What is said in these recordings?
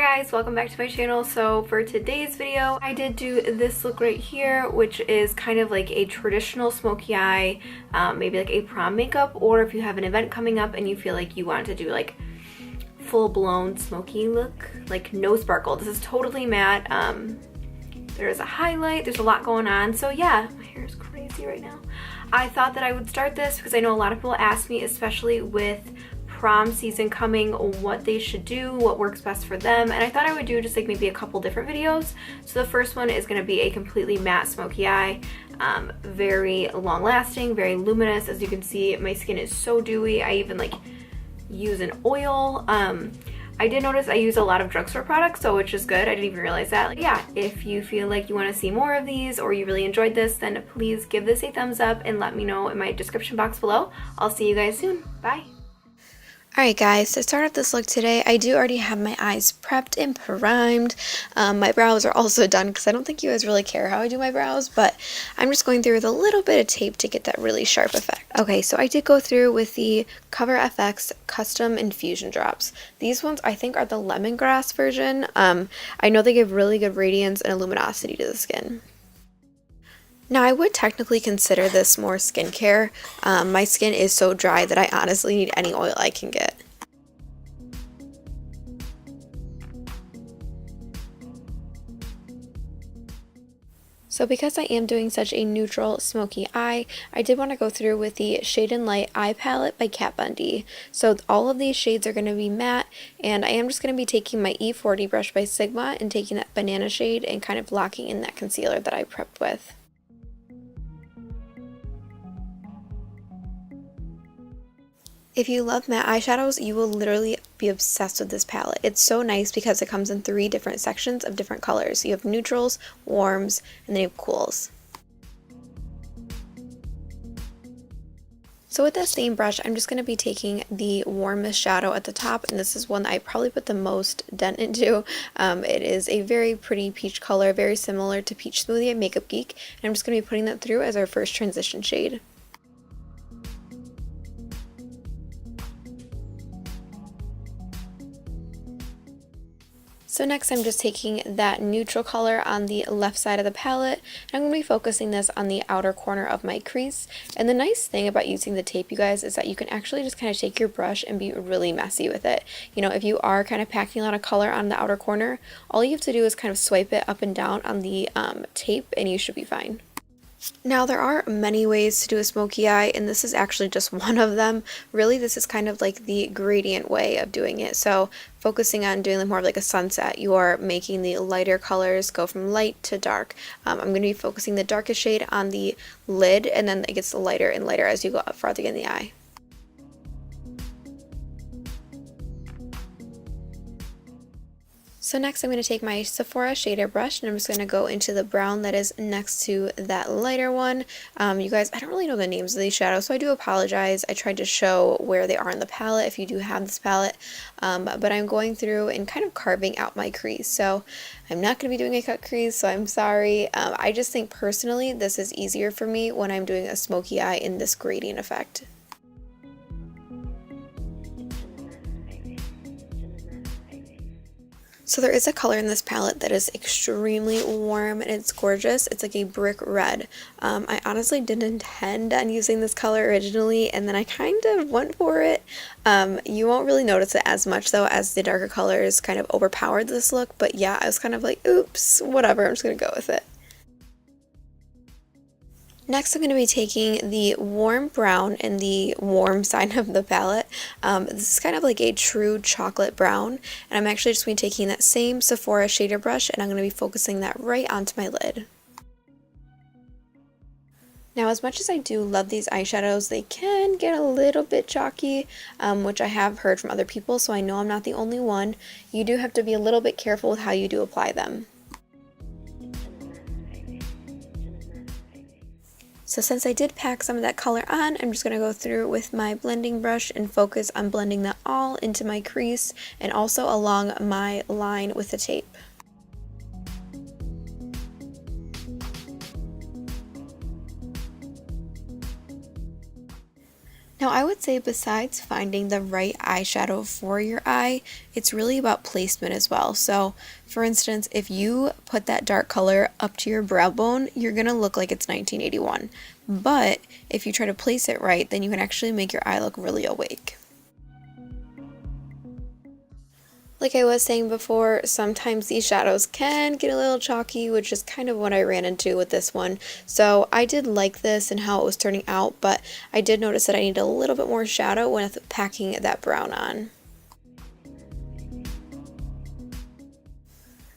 guys, welcome back to my channel. So for today's video, I did do this look right here, which is kind of like a traditional smoky eye, maybe like a prom makeup, or if you have an event coming up and you feel like you want to do like full-blown smoky look, like no sparkle. This is totally matte. There's a highlight, there's a lot going on. So yeah, my hair is crazy right now. I thought that I would start this because I know a lot of people ask me, especially with prom season coming, what they should do, what works best for them, and I thought I would do just like maybe a couple different videos. So the first one is going to be a completely matte smoky eye, very long lasting, very luminous. As you can see, my skin is so dewy. I even like use an oil. I did notice I use a lot of drugstore products, so which is good. I didn't even realize that. Like, yeah, if you feel like you want to see more of these or you really enjoyed this, then please give this a thumbs up and let me know in my description box below. I'll see you guys soon. Bye. Alright guys, to start off this look today, I do already have my eyes prepped and primed. My brows are also done because I don't think you guys really care how I do my brows, but I'm just going through with a little bit of tape to get that really sharp effect. Okay, so I did go through with the Cover FX Custom Infusion Drops. These ones I think are the lemongrass version. I know they give really good radiance and luminosity to the skin. Now, I would technically consider this more skincare. My skin is so dry that I honestly need any oil I can get. So because I am doing such a neutral smoky eye, I did want to go through with the Shade and Light Eye Palette by Kat Von D. So all of these shades are going to be matte, and I am just going to be taking my E40 brush by Sigma and taking that banana shade and kind of blocking in that concealer that I prepped with. If you love matte eyeshadows, you will literally be obsessed with this palette. It's so nice because it comes in 3 different sections of different colors. You have neutrals, warms, and then you have cools. So with that same brush, I'm just going to be taking the warmest shadow at the top, and this is one that I probably put the most dent into. It is a very pretty peach color, very similar to Peach Smoothie at Makeup Geek, and I'm just going to be putting that through as our first transition shade. So next I'm just taking that neutral color on the left side of the palette, and I'm going to be focusing this on the outer corner of my crease. And the nice thing about using the tape, you guys, is that you can actually just kind of take your brush and be really messy with it. You know, if you are kind of packing a lot of color on the outer corner, all you have to do is kind of swipe it up and down on the tape and you should be fine. Now, there are many ways to do a smoky eye, and this is actually just one of them. Really, this is kind of like the gradient way of doing it. So focusing on doing more of like a sunset, you are making the lighter colors go from light to dark. I'm going to be focusing the darkest shade on the lid, and then it gets lighter and lighter as you go up farther in the eye. So next I'm going to take my Sephora shader brush, and I'm just going to go into the brown that is next to that lighter one. You guys, I don't really know the names of these shadows, so I do apologize. I tried to show where they are in the palette if you do have this palette, but I'm going through and kind of carving out my crease. So I'm not going to be doing a cut crease, so I'm sorry. I just think personally this is easier for me when I'm doing a smoky eye in this gradient effect. So there is a color in this palette that is extremely warm and it's gorgeous. It's like a brick red. I honestly didn't intend on using this color originally, and then I kind of went for it. You won't really notice it as much though, as the darker colors kind of overpowered this look, but yeah, I was kind of like, oops, whatever, I'm just gonna go with it. Next, I'm going to be taking the warm brown in the warm side of the palette. This is kind of like a true chocolate brown, and I'm actually just going to be taking that same Sephora shader brush, and I'm going to be focusing that right onto my lid. Now, as much as I do love these eyeshadows, they can get a little bit chalky, which I have heard from other people, so I know I'm not the only one. You do have to be a little bit careful with how you do apply them. So since I did pack some of that color on, I'm just going to go through with my blending brush and focus on blending that all into my crease and also along my line with the tape. Now, I would say besides finding the right eyeshadow for your eye, it's really about placement as well. So, for instance, if you put that dark color up to your brow bone, you're going to look like it's 1981. But if you try to place it right, then you can actually make your eye look really awake. Like I was saying before, sometimes these shadows can get a little chalky, which is kind of what I ran into with this one. So I did like this and how it was turning out, but I did notice that I need a little bit more shadow when packing that brown on.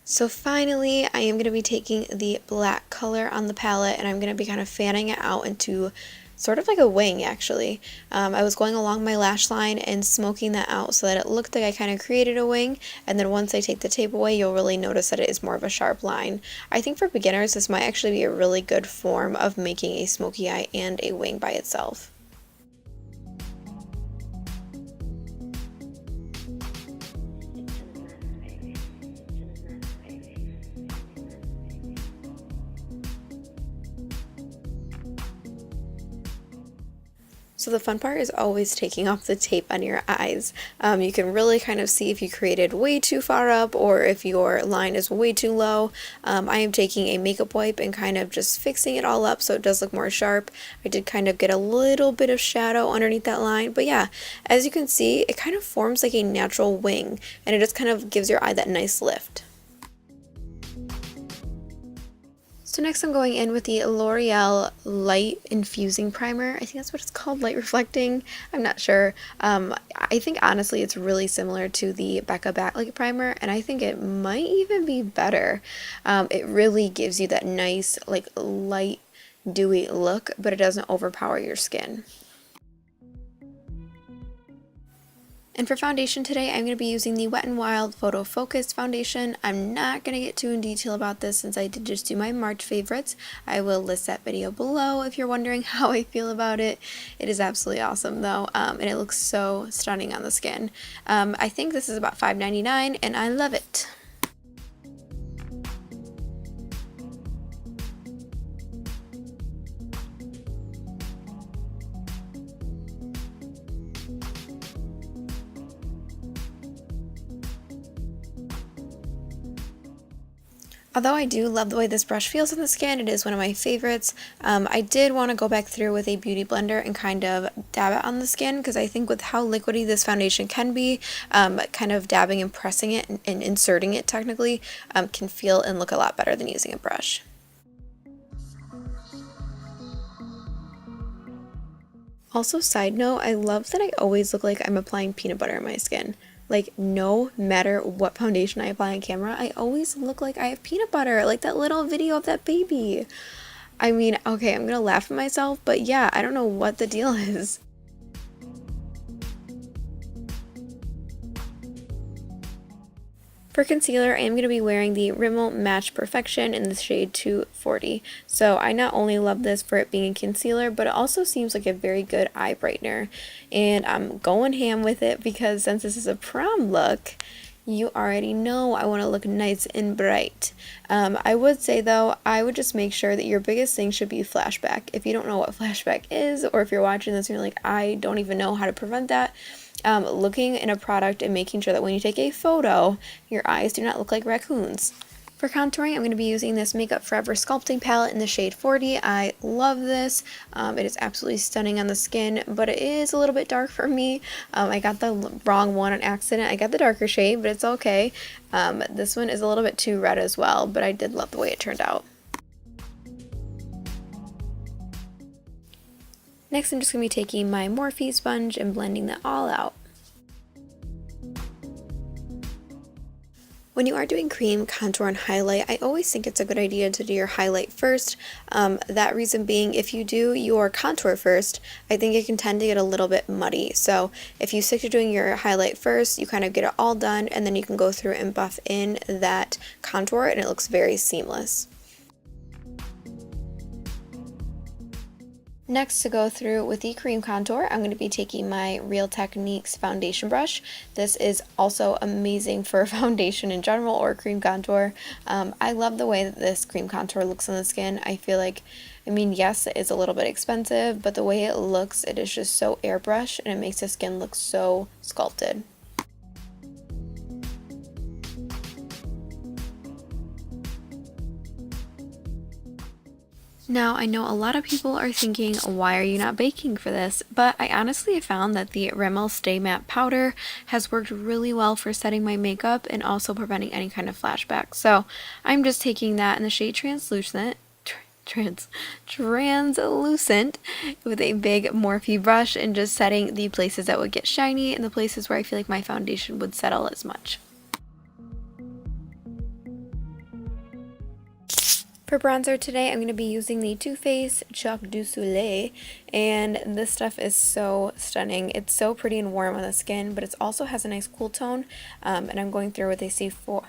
So finally, I am going to be taking the black color on the palette and I'm going to be kind of fanning it out into sort of like a wing actually. I was going along my lash line and smoking that out so that it looked like I kind of created a wing, and then once I take the tape away you'll really notice that it is more of a sharp line. I think for beginners this might actually be a really good form of making a smoky eye and a wing by itself. So the fun part is always taking off the tape on your eyes. You can really kind of see if you created way too far up or if your line is way too low. I am taking a makeup wipe and kind of just fixing it all up so it does look more sharp. I did kind of get a little bit of shadow underneath that line, but yeah, as you can see, it kind of forms like a natural wing and it just kind of gives your eye that nice lift. So next I'm going in with the L'Oreal Light Infusing Primer. I think that's what it's called, Light Reflecting. I'm not sure. I think honestly it's really similar to the Becca Backlight Primer, and I think it might even be better. It really gives you that nice, like, light, dewy look, but it doesn't overpower your skin. And for foundation today, I'm going to be using the Wet n Wild Photo Focus foundation. I'm not going to get too in detail about this since I did just do my March favorites. I will list that video below if you're wondering how I feel about it. It is absolutely awesome though, and it looks so stunning on the skin. I think this is about $5.99 and I love it. Although I do love the way this brush feels on the skin, it is one of my favorites. I did want to go back through with a beauty blender and kind of dab it on the skin because I think with how liquidy this foundation can be, kind of dabbing and pressing it and inserting it technically can feel and look a lot better than using a brush. Also, side note, I love that I always look like I'm applying peanut butter on my skin. Like, no matter what foundation I apply on camera, I always look like I have peanut butter, like that little video of that baby. I mean, okay, I'm gonna laugh at myself, but yeah, I don't know what the deal is. For concealer, I am going to be wearing the Rimmel Match Perfection in the shade 240. So I not only love this for it being a concealer, but it also seems like a very good eye brightener. And I'm going ham with it because since this is a prom look, you already know I want to look nice and bright. I would say though, I would just make sure that your biggest thing should be flashback. If you don't know what flashback is, or if you're watching this and you're like, I don't even know how to prevent that, looking in a product and making sure that when you take a photo, your eyes do not look like raccoons. For contouring, I'm going to be using this Makeup Forever Sculpting Palette in the shade 40. I love this. It is absolutely stunning on the skin, but it is a little bit dark for me. I got the wrong one on accident. I got the darker shade, but it's okay. This one is a little bit too red as well, but I did love the way it turned out. Next, I'm just going to be taking my Morphe sponge and blending that all out. When you are doing cream, contour, and highlight, I always think it's a good idea to do your highlight first. That reason being, if you do your contour first, I think it can tend to get a little bit muddy. So if you stick to doing your highlight first, you kind of get it all done, and then you can go through and buff in that contour, and it looks very seamless. Next, to go through with the cream contour, I'm going to be taking my Real Techniques foundation brush. This is also amazing for foundation in general or cream contour. I love the way that this cream contour looks on the skin. I feel like I mean, yes, it is a little bit expensive, but the way it looks, it is just so airbrushed and it makes the skin look so sculpted. Now, I know a lot of people are thinking, why are you not baking for this? But I honestly have found that the Rimmel Stay Matte Powder has worked really well for setting my makeup and also preventing any kind of flashback. So I'm just taking that in the shade Translucent with a big Morphe brush and just setting the places that would get shiny and the places where I feel like my foundation would settle as much. For bronzer today, I'm going to be using the Too Faced Choc du Soleil, and this stuff is so stunning. It's so pretty and warm on the skin, but it also has a nice cool tone, and I'm going through with a Sephora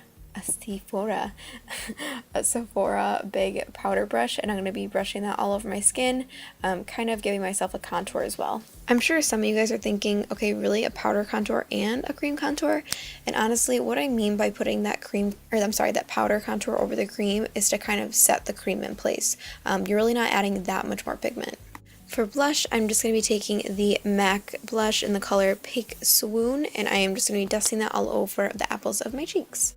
big powder brush, and I'm going to be brushing that all over my skin, kind of giving myself a contour as well. I'm sure some of you guys are thinking, okay, really, a powder contour and a cream contour? And honestly, what I mean by putting that that powder contour over the cream is to kind of set the cream in place. You're really not adding that much more pigment. For blush, I'm just going to be taking the MAC blush in the color Pink Swoon, and I am just going to be dusting that all over the apples of my cheeks.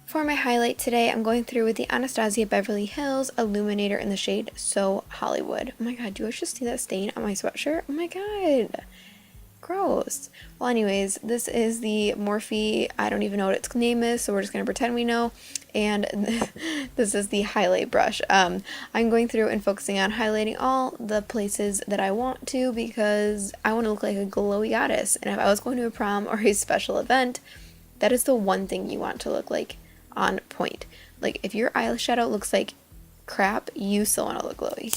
For my highlight today, I'm going through with the Anastasia Beverly Hills Illuminator in the shade So Hollywood. Oh my god, do you guys just see that stain on my sweatshirt? Oh my god. Gross. Well, anyways, this is the Morphe, I don't even know what its name is, so we're just going to pretend we know. And this is the highlight brush. I'm going through and focusing on highlighting all the places that I want to because I want to look like a glowy goddess. And if I was going to a prom or a special event, that is the one thing you want to look like. On point. Like, if your eyeshadow looks like crap, you still want to look glowy.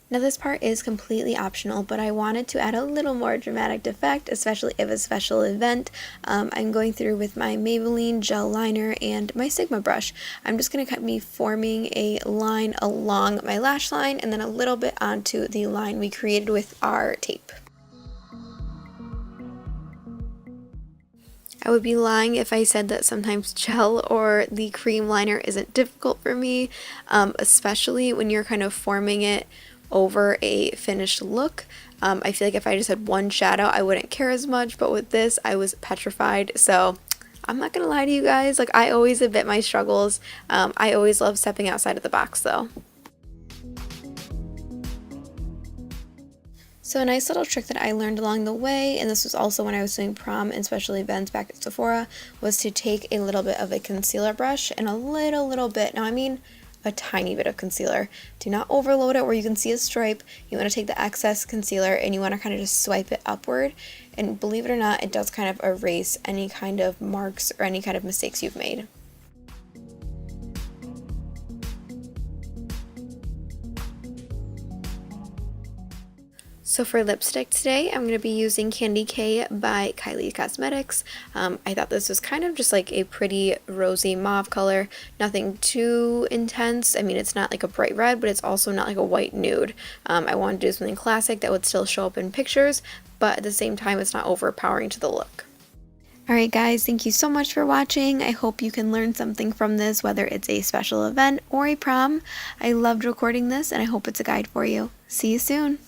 Now, this part is completely optional, but I wanted to add a little more dramatic effect, especially if a special event. I'm going through with my Maybelline gel liner and my Sigma brush. I'm just going to be forming a line along my lash line and then a little bit onto the line we created with our tape. I would be lying if I said that sometimes gel or the cream liner isn't difficult for me, especially when you're kind of forming it over a finished look. I feel like if I just had one shadow, I wouldn't care as much, but with this, I was petrified. So I'm not gonna lie to you guys, like, I always admit my struggles. I always love stepping outside of the box though. So a nice little trick that I learned along the way, and this was also when I was doing prom and special events back at Sephora, was to take a little bit of a concealer brush and a little bit, now I mean a tiny bit of concealer. Do not overload it where you can see a stripe. You want to take the excess concealer and you want to kind of just swipe it upward, and believe it or not, it does kind of erase any kind of marks or any kind of mistakes you've made. So for lipstick today, I'm going to be using Candy K by Kylie Cosmetics. I thought this was kind of just like a pretty rosy mauve color, nothing too intense. I mean, it's not like a bright red, but it's also not like a white nude. I wanted to do something classic that would still show up in pictures, but at the same time, it's not overpowering to the look. Alright guys, thank you so much for watching. I hope you can learn something from this, whether it's a special event or a prom. I loved recording this and I hope it's a guide for you. See you soon!